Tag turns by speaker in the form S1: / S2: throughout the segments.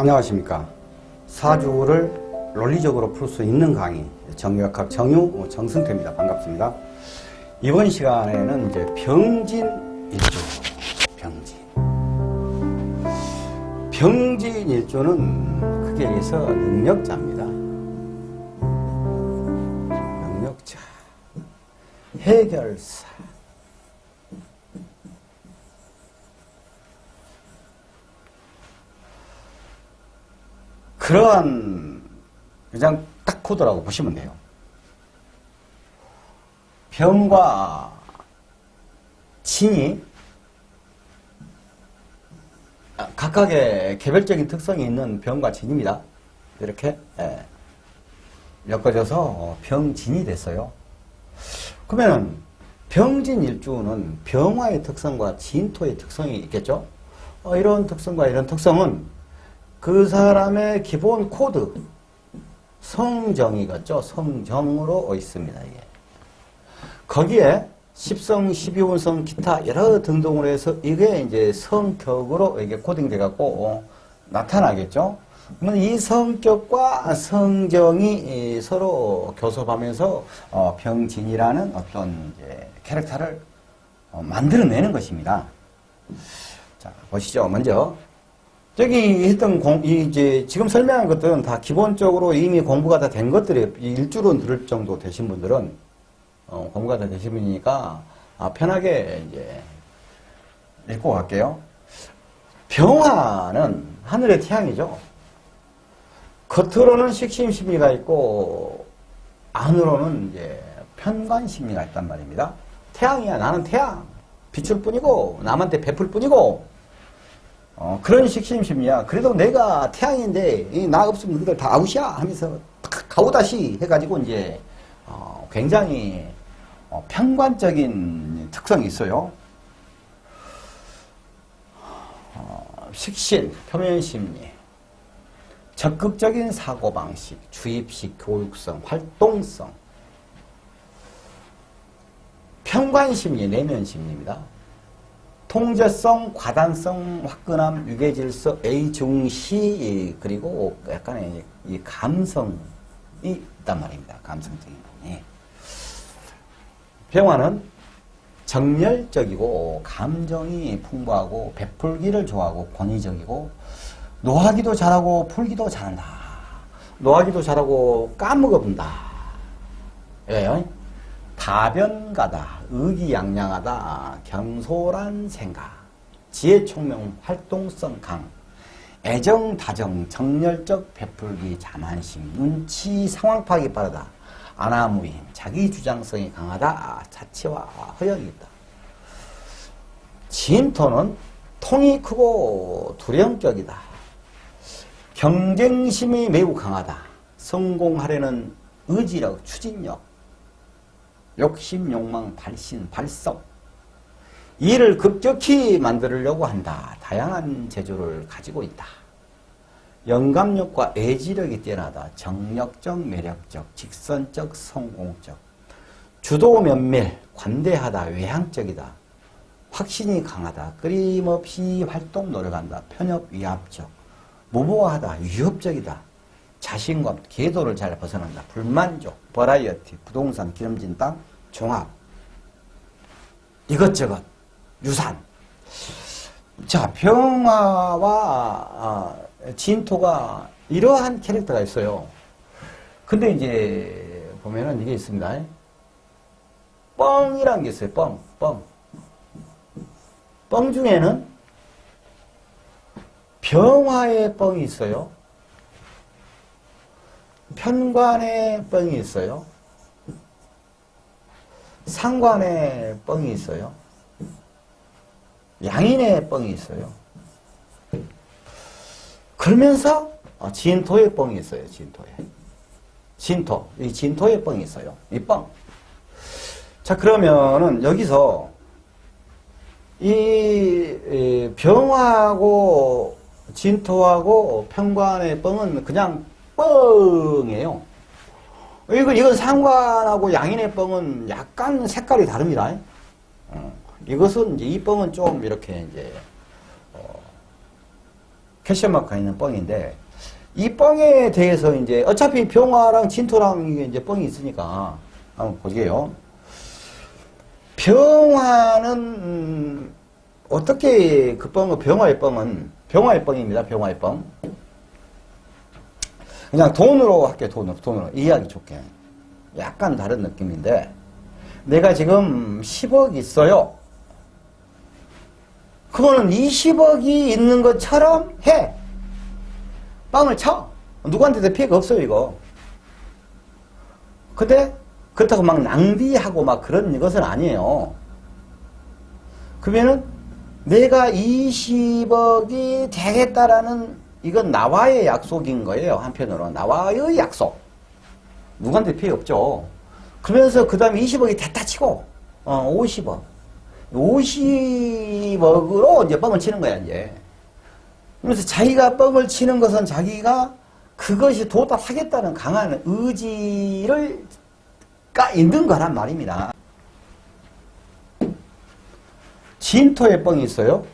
S1: 안녕하십니까. 사주를 논리적으로 풀 수 있는 강의 정유학학 정유 정승태입니다. 반갑습니다. 이번 시간에는 이제 병진일주, 병진일주는 크게 얘기해서 능력자입니다. 능력자, 해결사. 그러한 그냥 딱 코드라고 보시면 돼요. 병과 진이 각각의 개별적인 특성이 있는 병과 진입니다. 이렇게 엮어져서 병진이 됐어요. 그러면 병진일주는 병화의 특성과 진토의 특성이 있겠죠. 이런 특성과 이런 특성은 그 사람의 기본 코드, 성정이겠죠. 성정으로 있습니다. 이게. 거기에 10성, 12운성, 기타 여러 등등으로 해서 이게 이제 성격으로 이게 코딩돼 갖고 나타나겠죠. 그러면 이 성격과 성정이 서로 교섭하면서 병진이라는 어떤 이제 캐릭터를 만들어내는 것입니다. 자, 보시죠. 먼저. 저기 했던 이제 지금 설명한 것들은 다 기본적으로 이미 공부가 다 된 것들이 일주로 들을 정도 되신 분들은 공부가 다 되신 분이니까 편하게 이제 읽고 갈게요. 병화는 하늘의 태양이죠. 겉으로는 식심심리가 있고 안으로는 이제 편관심리가 있단 말입니다. 태양이야. 나는 태양. 비출 뿐이고 남한테 베풀 뿐이고 그런 식심심이야. 그래도 내가 태양인데 나 없으면 너희들 다 아웃이야 하면서 가오다시 해가지고 이제 굉장히 편관적인 특성이 있어요. 식신, 표면심리, 적극적인 사고방식, 주입식, 교육성, 활동성, 편관심리, 내면심리입니다. 통제성, 과단성, 화끈함, 유계질서, 애중시, 그리고 약간의 이 감성이 있단 말입니다. 감성적인 부분이. 병화는 정열적이고 감정이 풍부하고 베풀기를 좋아하고 권위적이고 노하기도 잘하고 풀기도 잘한다. 노하기도 잘하고 까먹어본다. 예. 다변가다, 의기양양하다, 경솔한 생각, 지혜총명, 활동성 강, 애정, 다정, 정열적, 베풀기, 자만심, 눈치, 상황 파악이 빠르다, 아나무인, 자기주장성이 강하다, 자치와 허영이 있다. 진토는 통이 크고 두려움적이다. 경쟁심이 매우 강하다. 성공하려는 의지력, 추진력, 욕심, 욕망, 발신, 발성. 이를 급격히 만들려고 한다. 다양한 재주를 가지고 있다. 영감력과 애지력이 뛰어나다. 정력적, 매력적, 직선적, 성공적. 주도 면밀, 관대하다. 외향적이다. 확신이 강하다. 끊임없이 활동 노력한다. 편협, 위압적. 무모하다. 위협적이다. 자신감, 궤도를 잘 벗어난다. 불만족, 버라이어티, 부동산, 기름진 땅, 종합, 이것저것, 유산. 자, 병화와 진토가 이러한 캐릭터가 있어요. 근데 이제 보면은 이게 있습니다. 뻥이라는 게 있어요. 뻥. 뻥 중에는 병화의 뻥이 있어요. 편관의 뻥이 있어요. 상관의 뻥이 있어요. 양인의 뻥이 있어요. 그러면서 진토의 뻥이 있어요. 이 진토의 뻥이 있어요. 이 뻥. 자, 그러면은 여기서 이 병하고 진토하고 편관의 뻥은 그냥 뻥이에요. 이건 상관하고 양인의 뻥은 약간 색깔이 다릅니다. 이것은 이제 이 뻥은 좀 이렇게 이제 퀘션 마크가 있는 뻥인데, 이 뻥에 대해서 이제 어차피 병화랑 진토랑 이게 이제 뻥이 있으니까 한번 보게요. 병화는 어떻게 그 뻥은 병화의 뻥입니다. 병화의 뻥. 그냥 돈으로 할게요. 돈으로 이해하기 좋게. 약간 다른 느낌인데, 내가 지금 10억 있어요. 그거는 20억이 있는 것처럼 해. 빵을 쳐. 누구한테도 피해가 없어요, 이거. 근데 그렇다고 막 낭비하고 막 그런 것은 아니에요. 그러면은 내가 20억이 되겠다라는, 이건 나와의 약속인 거예요. 한편으로 나와의 약속. 누구한테 피해 없죠. 그러면서 그 다음에 20억이 됐다 치고 50억 50억으로 이제 뻥을 치는 거야 이제. 그래서 자기가 뻥을 치는 것은 자기가 그것이 도달하겠다는 강한 의지가 있는 거란 말입니다. 진토에 뻥이 있어요.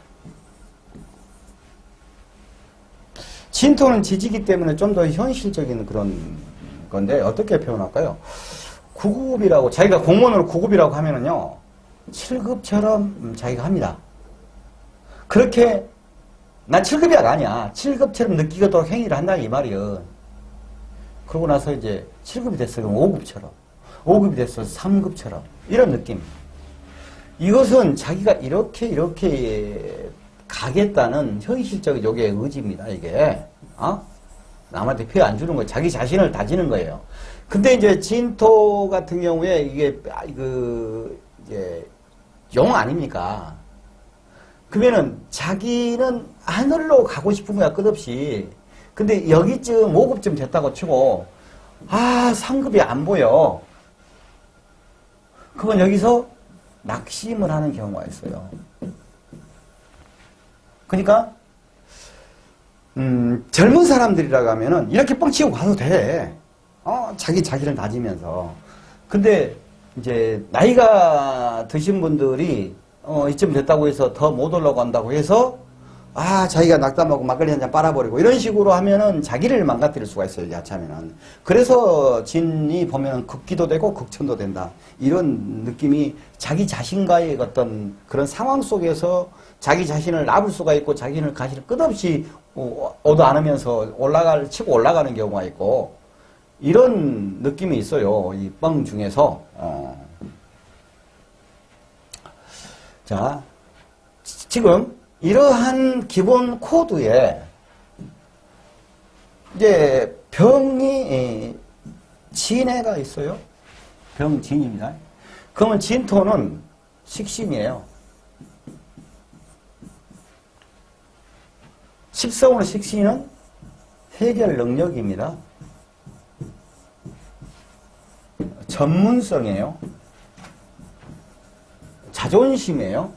S1: 진토는 지지기 때문에 좀 더 현실적인 그런 건데, 어떻게 표현할까요? 9급이라고, 자기가 공무원으로 9급이라고 하면은요, 7급처럼 자기가 합니다. 그렇게, 난 7급이야가 아니야. 7급처럼 느끼도록 행위를 한다, 이 말이요. 그러고 나서 이제 7급이 됐어. 그럼 5급처럼. 5급이 됐어. 3급처럼. 이런 느낌. 이것은 자기가 이렇게 가겠다는 현실적인 요게 의지입니다, 이게. 남한테 피해 안 주는 거, 자기 자신을 다지는 거예요. 근데 이제 진토 같은 경우에 이게, 이제, 용 아닙니까? 그러면은 자기는 하늘로 가고 싶은 거야, 끝없이. 근데 여기쯤 5급쯤 됐다고 치고, 3급이 안 보여. 그건 여기서 낙심을 하는 경우가 있어요. 그러니까 젊은 사람들이라고 하면은 이렇게 뻥치고 가도 돼. 자기를 다지면서. 근데 이제 나이가 드신 분들이 이쯤 됐다고 해서 더 못 올라간다고 해서 자기가 낙담하고 막걸리 한 잔 빨아버리고 이런 식으로 하면은 자기를 망가뜨릴 수가 있어요, 야차하면은. 그래서 진이 보면은 극기도 되고 극천도 된다. 이런 느낌이 자기 자신과의 어떤 그런 상황 속에서 자기 자신을 놔볼 수가 있고 자기를 끝없이 오도 않으면서 치고 올라가는 경우가 있고 이런 느낌이 있어요. 이 뻥 중에서. 자, 지금 이러한 기본 코드에 이제 병이 진해가 있어요. 병진입니다. 그러면 진토는 식신이에요. 십성으로 식신은 해결 능력입니다. 전문성이에요. 자존심이에요.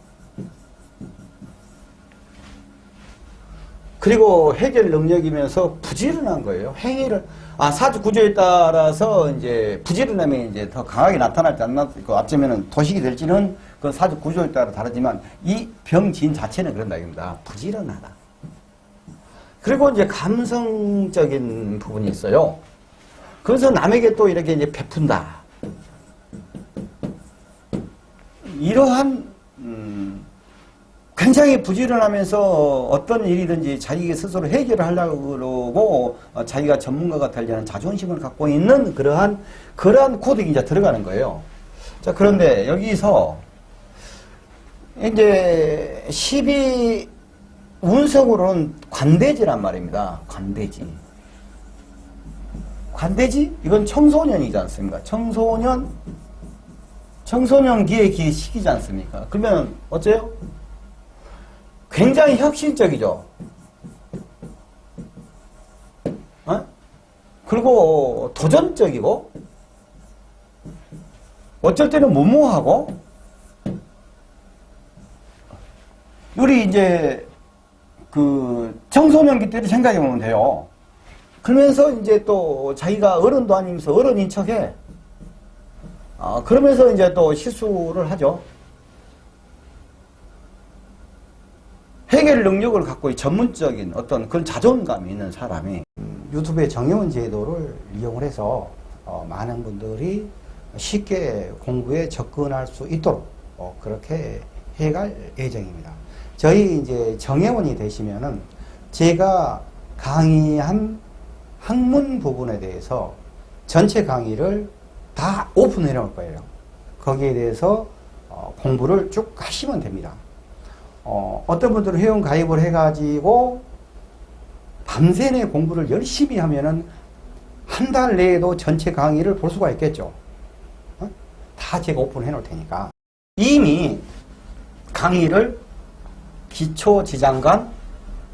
S1: 그리고 해결 능력이면서 부지런한 거예요. 행위를, 사주 구조에 따라서 이제 부지런함이 이제 더 강하게 나타날지 안 나타날지, 앞쯤에는 도식이 될지는 그 사주 구조에 따라 다르지만 이 병진 자체는 그런 이야기입니다. 부지런하다. 그리고 이제 감성적인 부분이 있어요. 그래서 남에게 또 이렇게 이제 베푼다. 이러한, 굉장히 부지런하면서 어떤 일이든지 자기 스스로 해결을 하려고 그러고 자기가 전문가가 되려는 자존심을 갖고 있는 그러한 코드가 이제 들어가는 거예요. 자, 그런데 여기서 이제 12 운석으로는 관대지란 말입니다. 관대지? 이건 청소년이지 않습니까? 청소년기의 시기지 않습니까? 그러면 어째요? 굉장히 혁신적이죠. 그리고 도전적이고 어쩔 때는 무모하고 우리 이제 그 청소년기 때를 생각해 보면 돼요. 그러면서 이제 또 자기가 어른도 아니면서 어른인 척해. 그러면서 이제 또 실수를 하죠. 해결 능력을 갖고 전문적인 어떤 그런 자존감이 있는 사람이 유튜브의 정혜원 제도를 이용을 해서 많은 분들이 쉽게 공부에 접근할 수 있도록 그렇게 해갈 예정입니다. 저희 이제 정혜원이 되시면은 제가 강의한 학문 부분에 대해서 전체 강의를 다 오픈해 놓을 거예요. 거기에 대해서 공부를 쭉 하시면 됩니다. 어떤 분들은 회원 가입을 해가지고 밤새내 공부를 열심히 하면은 한 달 내에도 전체 강의를 볼 수가 있겠죠. 다 제가 오픈해 놓을 테니까. 이미 강의를 기초지장간,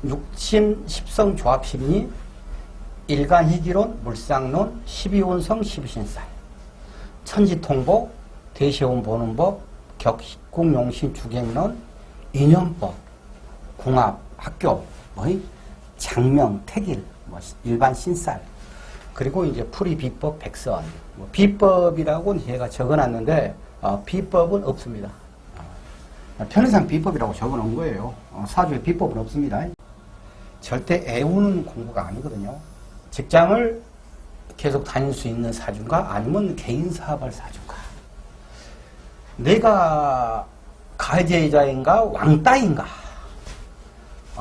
S1: 육신, 십성, 조합심리, 일간희귀론, 물상론, 12운성, 12신살, 천지통보, 대시온 보는 법, 격국용신, 주객론, 인연법, 궁합, 학교, 장명, 택일, 일반 신살, 그리고 이제 풀이 비법, 백선. 비법이라고는 제가 적어놨는데 비법은 없습니다. 편의상 비법이라고 적어놓은 거예요. 사주에 비법은 없습니다. 절대 애우는 공부가 아니거든요. 직장을 계속 다닐 수 있는 사주인가 아니면 개인 사업할 사주인가. 내가 가해자인가 왕따인가.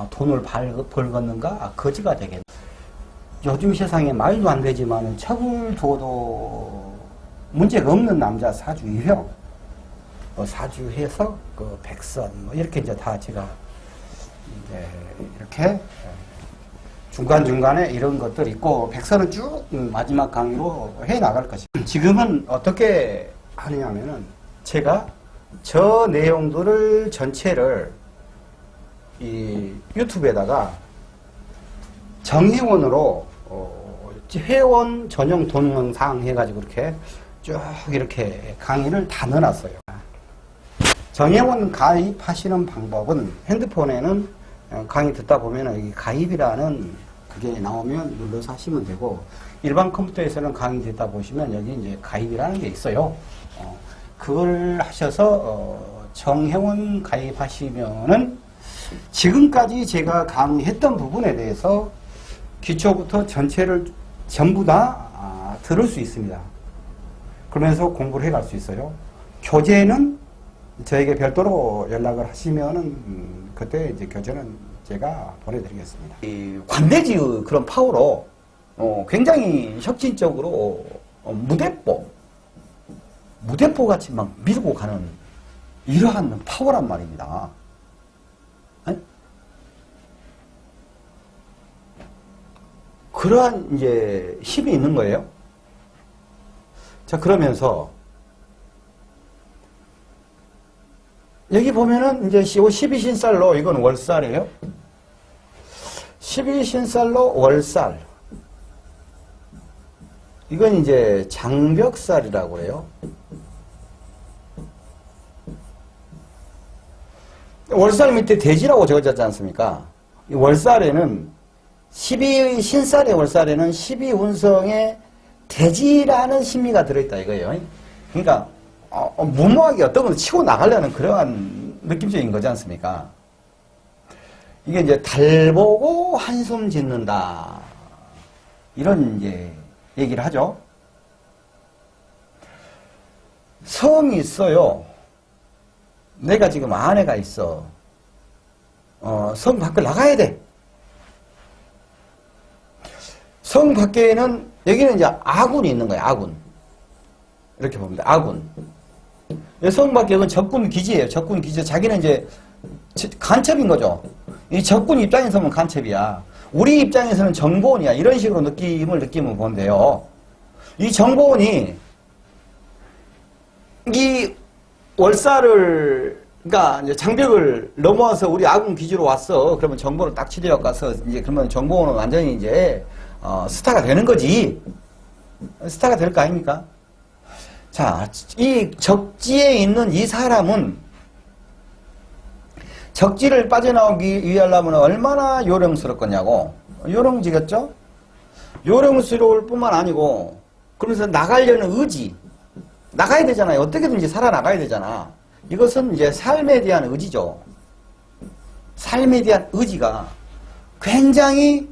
S1: 돈을 벌겠는가 거지가 되겠네. 요즘 세상에 말도 안 되지만 척을 줘도 문제가 없는 남자 사주 유형, 사주해서 그 백선 이렇게 이제 다 제가 이렇게 중간중간에 이런 것들 있고 백선은 쭉 마지막 강의로 해 나갈 것입니다. 지금은 어떻게 하느냐면은 제가 저 내용들을 전체를 이 유튜브에다가 정회원으로 회원 전용 동영상 해가지고 이렇게 쭉 이렇게 강의를 다 넣어놨어요. 정회원 가입하시는 방법은 핸드폰에는 강의 듣다 보면 여기 가입이라는 그게 나오면 눌러서 하시면 되고, 일반 컴퓨터에서는 강의 듣다 보시면 여기 이제 가입이라는 게 있어요. 그걸 하셔서 정회원 가입하시면은 지금까지 제가 강의했던 부분에 대해서 기초부터 전체를 전부 다 들을 수 있습니다. 그러면서 공부를 해갈 수 있어요. 교재는 저에게 별도로 연락을 하시면은 그때 이제 교재는 제가 보내드리겠습니다. 이 관대지의 그런 파워로 굉장히 혁신적으로 무대포 같이 막 밀고 가는 이러한 파워란 말입니다. 그러한 이제 힘이 있는 거예요. 자, 그러면서 여기 보면은 이제 12신살로 이건 월살이에요. 12신살로 월살. 이건 이제 장벽살이라고 해요. 월살 밑에 대지라고 적어졌지 않습니까? 이 월살에는 12신살의 월살에는 12운성의 대지라는 심리가 들어있다 이거예요. 그러니까 무모하게 어떤 건 치고 나가려는 그러한 느낌적인 거지 않습니까? 이게 이제 달 보고 한숨 짓는다 이런 이제 얘기를 하죠. 성이 있어요. 내가 지금 아내가 있어. 성 밖을 나가야 돼. 성 밖에는 여기는 이제 아군이 있는 거예요. 아군. 이렇게 봅니다. 아군. 성 밖에 는 적군 기지예요. 적군 기지. 자기는 이제 간첩인 거죠. 이 적군 입장에서는 간첩이야. 우리 입장에서는 정보원이야. 이런 식으로 느끼면 본대요. 이 정보원이 이 월사를 그러니까 이제 장벽을 넘어와서 우리 아군 기지로 왔어. 그러면 정보를 딱 치대어 가서 이제 그러면 정보원은 완전히 이제 스타가 되는 거지. 스타가 될 거 아닙니까? 자, 이 적지에 있는 이 사람은 적지를 빠져나오기 위하려면 얼마나 요령스럽겠냐고. 요령지겠죠? 요령스러울 뿐만 아니고, 그러면서 나가려는 의지. 나가야 되잖아요. 어떻게든지 살아나가야 되잖아. 이것은 이제 삶에 대한 의지죠. 삶에 대한 의지가 굉장히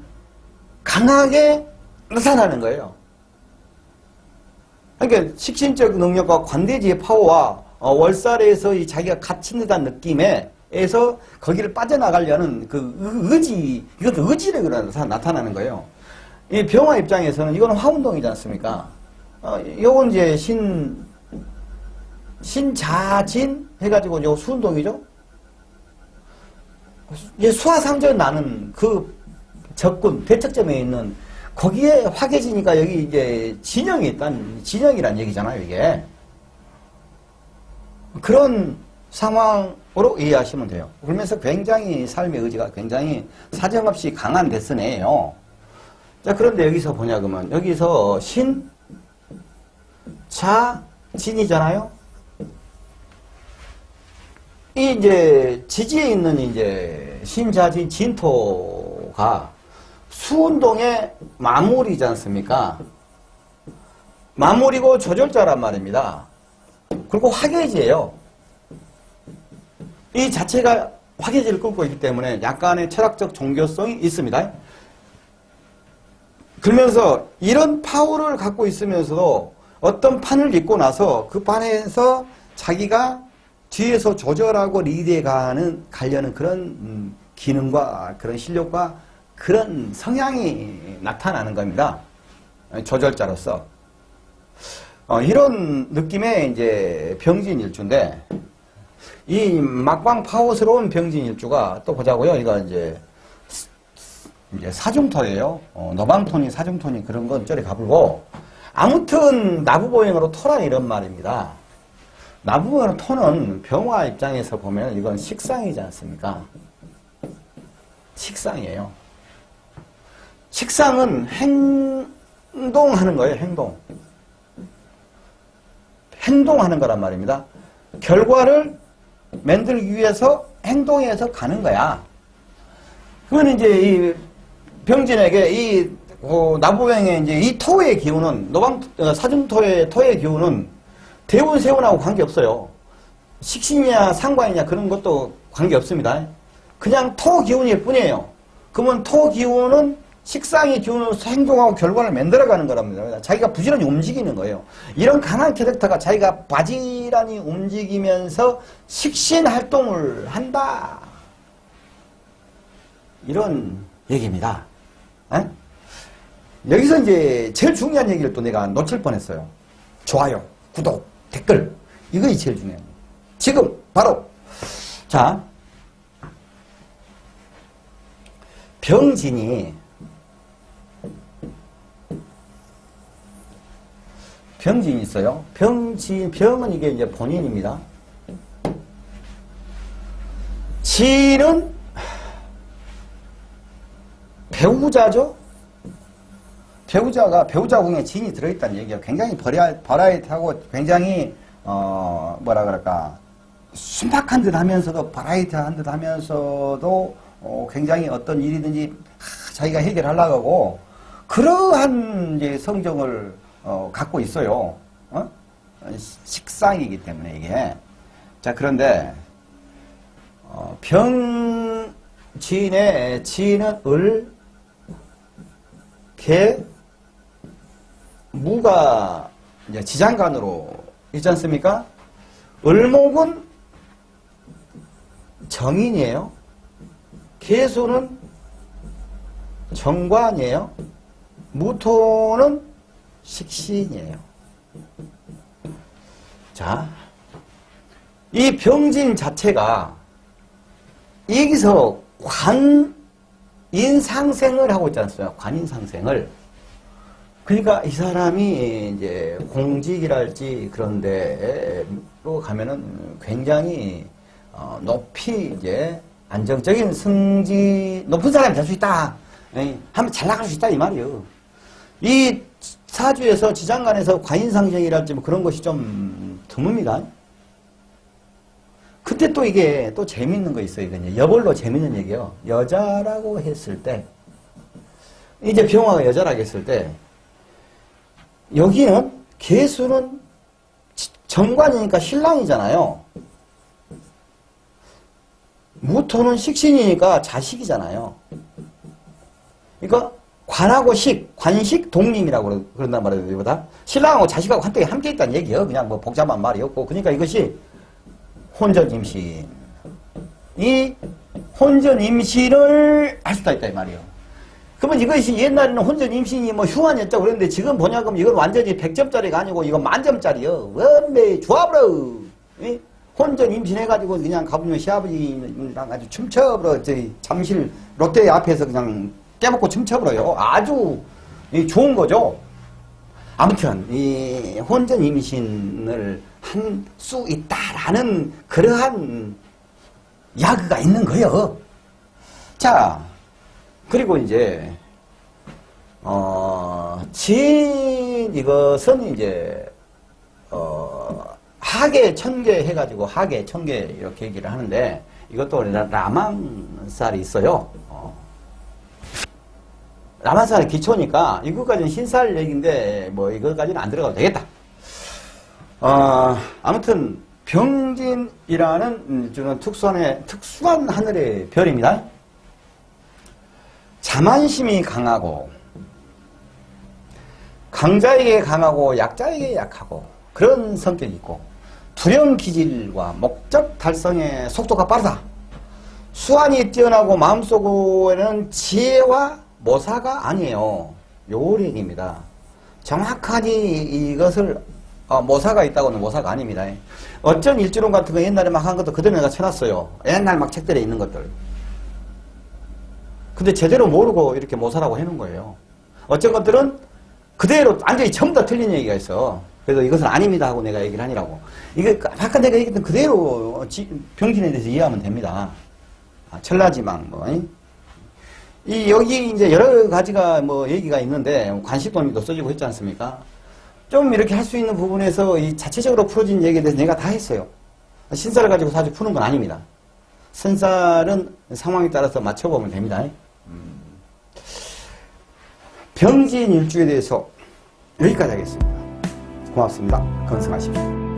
S1: 강하게 나타나는 거예요. 그러니까 식신적 능력과 관대지의 파워와 월살에서 이 자기가 갇힌 느낌에서 거기를 빠져나가려는 그 의지, 이것도 의지력으로 나타나는 거예요. 이 병화 입장에서는 이거는 화운동이지 않습니까? 요건 이제 신자진 해가지고 요 수운동이죠? 이제 수화상전 나는 그 적군, 대척점에 있는 거기에 화개지니까 여기 이제 진영이 있단, 진영이란 얘기잖아요, 이게. 그런 상황으로 이해하시면 돼요. 그러면서 굉장히 삶의 의지가 굉장히 사정없이 강한 데스네요. 자, 그런데 여기서 보냐, 그러면. 여기서 신, 자, 진이잖아요? 이 이제 지지에 있는 이제 신자진 진토가 수운동의 마무리지 않습니까? 마무리고 조절자란 말입니다. 그리고 화계지예요. 이 자체가 화계지를 끌고 있기 때문에 약간의 철학적 종교성이 있습니다. 그러면서 이런 파워를 갖고 있으면서도 어떤 판을 잇고 나서 그 판에서 자기가 뒤에서 조절하고 리드해 가려는 그런 기능과 그런 실력과 그런 성향이 나타나는 겁니다. 조절자로서. 이런 느낌의 이제 병진일주인데, 이 막방 파워스러운 병진일주가 또 보자고요. 이거 이제 사중토예요. 노방토니, 사중토니 그런 건 저리 가불고, 아무튼 나부보행으로 토라 이런 말입니다. 나부보행으로 토는 병화 입장에서 보면 이건 식상이지 않습니까? 식상이에요. 식상은 행동하는 거예요, 행동. 행동하는 거란 말입니다. 결과를 만들기 위해서 행동해서 가는 거야. 그러면 이제 이 병진에게 이 나부행의 이제 이 토의 기운은, 사중토의 토의 기운은 대운, 세운하고 관계없어요. 식신이냐 상관이냐 그런 것도 관계없습니다. 그냥 토 기운일 뿐이에요. 그러면 토 기운은 식상의 기운으로 행동하고 결과를 만들어가는 거랍니다. 자기가 부지런히 움직이는 거예요. 이런 강한 캐릭터가 자기가 바지런히 움직이면서 식신 활동을 한다. 이런 얘기입니다. 에? 여기서 이제 제일 중요한 얘기를 또 내가 놓칠 뻔했어요. 좋아요, 구독, 댓글. 이것이 제일 중요해요. 지금 바로 자, 병진이 있어요. 병은 이게 이제 본인입니다. 진은 배우자죠. 배우자궁에 진이 들어있다는 얘기예요. 굉장히 버라이트하고 굉장히 뭐라 그럴까, 순박한 듯 하면서도 버라이트한 듯 하면서도 굉장히 어떤 일이든지 자기가 해결하려고 하고 그러한 이제 성정을 갖고 있어요. 식상이기 때문에 이게. 자, 그런데 병진의 진은 을, 개, 무가 이제 지장간으로 있지 않습니까? 을목은 정인이에요. 개수는 정관이에요. 무토는 식신이에요. 자, 이 병진 자체가 여기서 관인상생을 하고 있지 않습니까? 관인상생을. 그러니까 이 사람이 이제 공직이랄지 그런 데로 가면은 굉장히 높이 이제 안정적인 성지 높은 사람이 될 수 있다. 하면 잘 나갈 수 있다 이 말이에요. 이 사주에서 지장간에서 관인상생이랄지 뭐 그런 것이 좀 드뭅니다. 그때 또 이게 또 재밌는 거 있어요. 이건 여벌로 재밌는 얘기예요. 여자라고 했을 때, 이제 병화가 여자라고 했을 때, 여기는 개수는 정관이니까 신랑이잖아요. 무토는 식신이니까 자식이잖아요. 그러니까 관하고 식, 관식 동림이라고 그런단 말이에요. 이거다. 신랑하고 자식하고 한때 함께 있다는 얘기예요. 그냥 뭐 복잡한 말이 없고. 그러니까 이것이 혼전임신. 이 혼전임신을 할 수가 있다 이 말이에요. 그러면 이것이 옛날에는 혼전임신이 뭐 흉한이었다고 그랬는데 지금 보냐면 이건 완전히 100점짜리가 아니고 이건 만점짜리요. 원매 좋아버려. 혼전임신해가지고 그냥 가보면 시아버지랑 아주 춤춰버려. 저희 잠실 롯데 앞에서 그냥 깨먹고 춤춰버려요. 아주 좋은 거죠. 아무튼 이 혼전 임신을 한 수 있다라는 그러한 야그가 있는 거예요. 자, 그리고 이제 이것은 이제 하계 천계 해가지고 하계 천계 이렇게 얘기를 하는데 이것도 라만살이 있어요. 라만살의 기초니까 이것까지는 신살 얘기인데 뭐 이것까지는 안 들어가도 되겠다. 아무튼 병진이라는 저는 특수한 하늘의 별입니다. 자만심이 강하고 강자에게 강하고 약자에게 약하고 그런 성격이 있고 두려운 기질과 목적 달성의 속도가 빠르다. 수완이 뛰어나고 마음속에는 지혜와 모사가 아니에요. 요 얘기입니다. 정확하니 이것을 모사가 있다고는 모사가 아닙니다. 어쩐 일주론 같은 거 옛날에 막 한 것도 그대로 내가 쳐놨어요. 옛날 막 책들에 있는 것들. 근데 제대로 모르고 이렇게 모사라고 해놓은 거예요. 어쩐 것들은 그대로 완전히 전부 다 틀린 얘기가 있어. 그래서 이것은 아닙니다 하고 내가 얘기를 하니라고. 이게 아까 내가 얘기했던 그대로 병신에 대해서 이해하면 됩니다. 천라지망 뭐. 여기 이제 여러 가지가 뭐 얘기가 있는데 관식도미도 써지고 했지 않습니까? 좀 이렇게 할 수 있는 부분에서 이 자체적으로 풀어진 얘기에 대해서 내가 다 했어요. 신살을 가지고 사실 푸는 건 아닙니다. 선살은 상황에 따라서 맞춰보면 됩니다. 병진 일주에 대해서 여기까지 하겠습니다. 고맙습니다. 건승하십시오.